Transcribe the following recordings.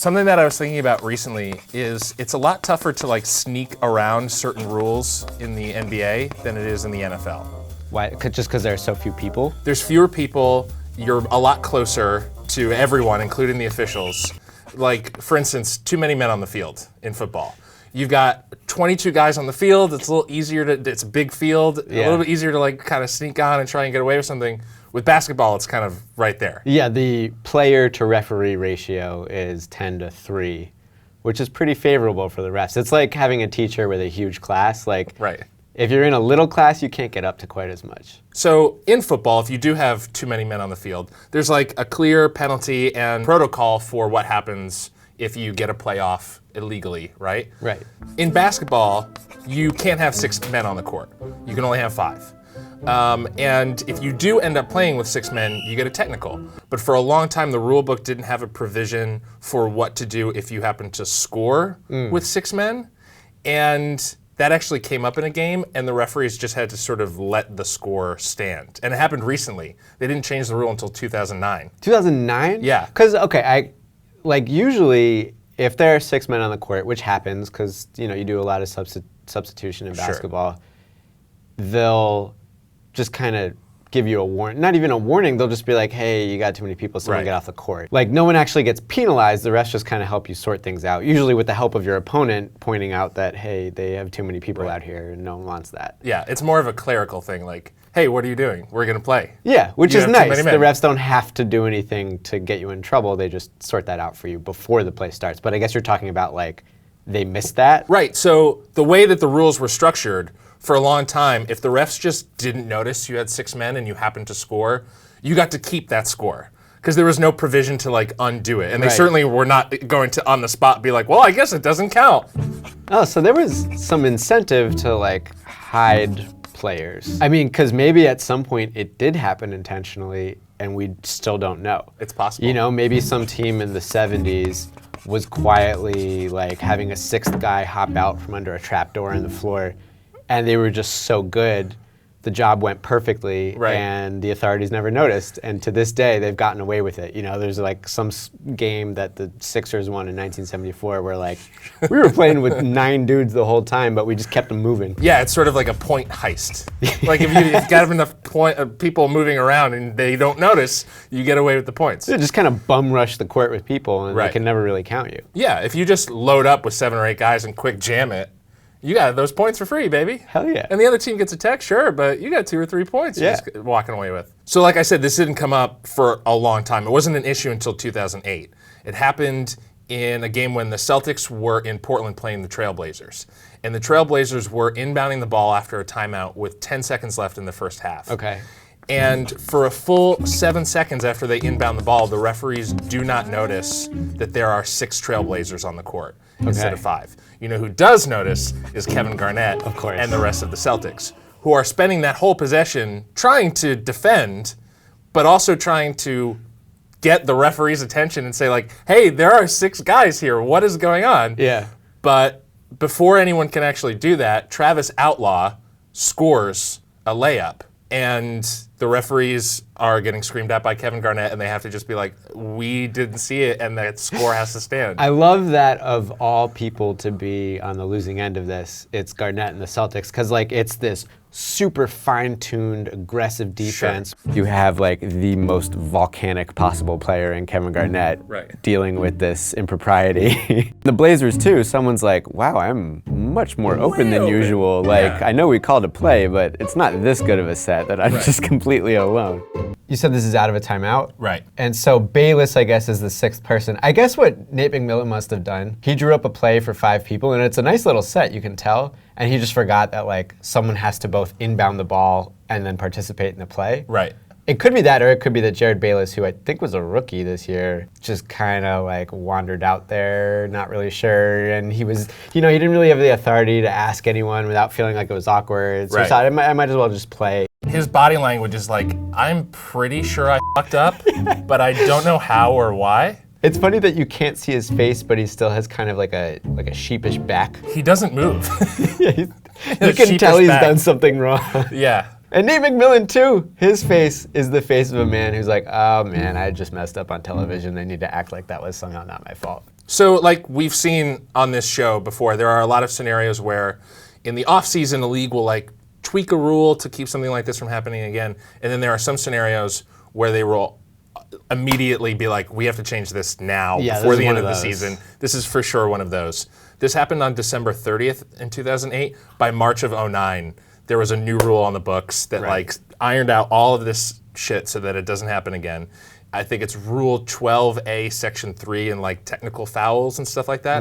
Something that I was thinking about recently is it's a lot tougher to like sneak around certain rules in the NBA than it is in the NFL. Why? Just because there are so few people? There's fewer people, you're a lot closer to everyone, including the officials. Like, for instance, too many men on the field in football. You've got 22 guys on the field, it's a little easier it's a big field, a little bit easier to like kind of sneak on and try and get away with something. With basketball, it's kind of right there. Yeah, the player to referee ratio is 10-3, which is pretty favorable for the refs. It's like having a teacher with a huge class. Like, if you're in a little class, you can't get up to quite as much. So in football, if you do have too many men on the field, there's like a clear penalty and protocol for what happens if you get a play off illegally, right? Right. In basketball, you can't have 6 men on the court. You can only have 5. And if you do end up playing with 6 men, you get a technical. But for a long time, the rule book didn't have a provision for what to do if you happen to score with 6 men. And that actually came up in a game, and the referees just had to sort of let the score stand. And it happened recently. They didn't change the rule until 2009. 2009? Yeah. Because, okay, usually if there are 6 men on the court, which happens because, you do a lot of substitution in basketball, they'll just kind of give you a warning. Not even a warning, they'll just be like, hey, you got too many people, someone get off the court. Like, no one actually gets penalized, the refs just kind of help you sort things out, usually with the help of your opponent pointing out that, hey, they have too many people out here and no one wants that. Yeah, it's more of a clerical thing, like, hey, what are you doing? We're going to play. Yeah, which is nice. The refs don't have to do anything to get you in trouble, they just sort that out for you before the play starts. But I guess you're talking about, like, they missed that? Right, so the way that the rules were structured, for a long time, if the refs just didn't notice you had 6 men and you happened to score, you got to keep that score. Because there was no provision to like undo it. And they certainly were not going to on the spot be like, well, I guess it doesn't count. Oh, so there was some incentive to like hide players. I mean, because maybe at some point it did happen intentionally and we still don't know. It's possible. Maybe some team in the 70s was quietly like having a 6th guy hop out from under a trapdoor in the floor. And they were just so good, the job went perfectly, and the authorities never noticed. And to this day, they've gotten away with it. There's like some game that the Sixers won in 1974 where like, we were playing with 9 dudes the whole time, but we just kept them moving. Yeah, it's sort of like a point heist. Like if you've got enough people moving around and they don't notice, you get away with the points. They just kind of bum rush the court with people and they can never really count you. Yeah, if you just load up with 7 or 8 guys and quick jam it, you got those points for free, baby. Hell yeah. And the other team gets a tech, sure, but you got 2 or 3 points you're just walking away with. So like I said, this didn't come up for a long time. It wasn't an issue until 2008. It happened in a game when the Celtics were in Portland playing the Trailblazers. And the Trailblazers were inbounding the ball after a timeout with 10 seconds left in the first half. Okay. And for a full 7 seconds after they inbound the ball, the referees do not notice that there are 6 Trailblazers on the court instead of 5. You know who does notice is Kevin Garnett and the rest of the Celtics, who are spending that whole possession trying to defend, but also trying to get the referee's attention and say like, hey, there are 6 guys here, what is going on? Yeah. But before anyone can actually do that, Travis Outlaw scores a layup. And the referees are getting screamed at by Kevin Garnett, and they have to just be like, we didn't see it, and that score has to stand. I love that of all people to be on the losing end of this, it's Garnett and the Celtics, because like it's this super fine-tuned, aggressive defense. You have like the most volcanic possible player in Kevin Garnett dealing with this impropriety. The Blazers too, someone's like, wow, I'm much more open than usual. Like, I know we called a play, but it's not this good of a set that I'm just completely alone. You said this is out of a timeout? Right. And so Bayless, I guess, is the 6th person. I guess what Nate McMillan must have done, he drew up a play for 5 people, and it's a nice little set, you can tell, and he just forgot that like someone has to both inbound the ball and then participate in the play. Right. It could be that, or it could be that Jared Bayless, who I think was a rookie this year, just kind of like wandered out there, not really sure, and he was, he didn't really have the authority to ask anyone without feeling like it was awkward, so he thought, I might as well just play. His body language is like, I'm pretty sure I fucked up, but I don't know how or why. It's funny that you can't see his face, but he still has kind of like a sheepish back. He doesn't move. You can tell he's done something wrong. Yeah. And Nate McMillan too, his face is the face of a man who's like, oh man, I just messed up on television. They need to act like that was somehow not my fault. So like we've seen on this show before, there are a lot of scenarios where in the offseason, the league will like tweak a rule to keep something like this from happening again. And then there are some scenarios where they will immediately be like, we have to change this now before the end of the season. This is for sure one of those. This happened on December 30th in 2008. By March of 2009, there was a new rule on the books that like ironed out all of this shit so that it doesn't happen again. I think it's Rule 12A, Section 3, and like technical fouls and stuff like that.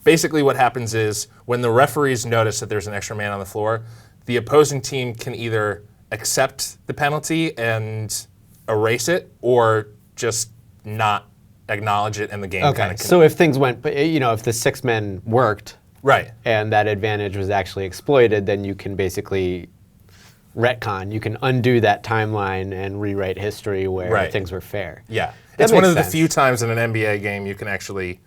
Basically what happens is when the referees notice that there's an extra man on the floor, the opposing team can either accept the penalty and erase it or just not acknowledge it and the game kind of So if things went, if the 6 men worked and that advantage was actually exploited, then you can basically retcon. You can undo that timeline and rewrite history where things were fair. Yeah. It's one of the few times in an NBA game you can actually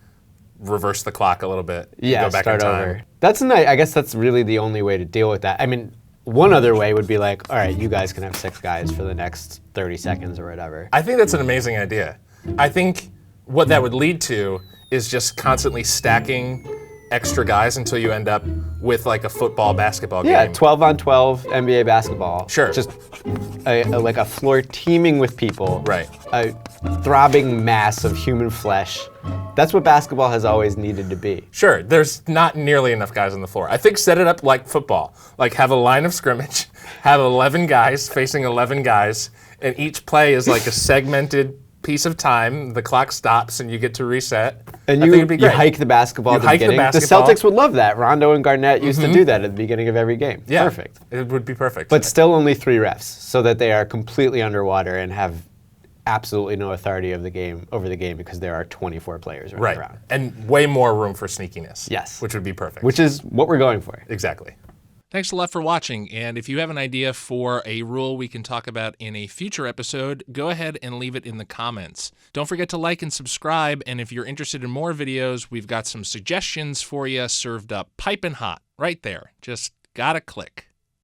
reverse the clock a little bit. Yeah, go back start in time. over. That's nice. I guess that's really the only way to deal with that. I mean, one other way would be like, all right, you guys can have 6 guys for the next 30 seconds or whatever. I think that's an amazing idea. I think what that would lead to is just constantly stacking extra guys until you end up with like a football, basketball game. Yeah, 12 on 12 NBA basketball. Sure. Just like a floor teeming with people. Right. A throbbing mass of human flesh. That's what basketball has always needed to be. Sure, there's not nearly enough guys on the floor. I think set it up like football. Like have a line of scrimmage, have 11 guys facing 11 guys, and each play is like a segmented piece of time. The clock stops and you get to reset. And I think it'd be you great. hike the basketball at the beginning. The Celtics would love that. Rondo and Garnett used to do that at the beginning of every game. Yeah, perfect. It would be perfect. But still only 3 refs, so that they are completely underwater and have absolutely no authority over the game because there are 24 players running around. And way more room for sneakiness. Yes. Which would be perfect. Which is what we're going for. Exactly. Thanks a lot for watching, and if you have an idea for a rule we can talk about in a future episode, go ahead and leave it in the comments. Don't forget to like and subscribe, and if you're interested in more videos, we've got some suggestions for you served up piping hot right there. Just gotta click.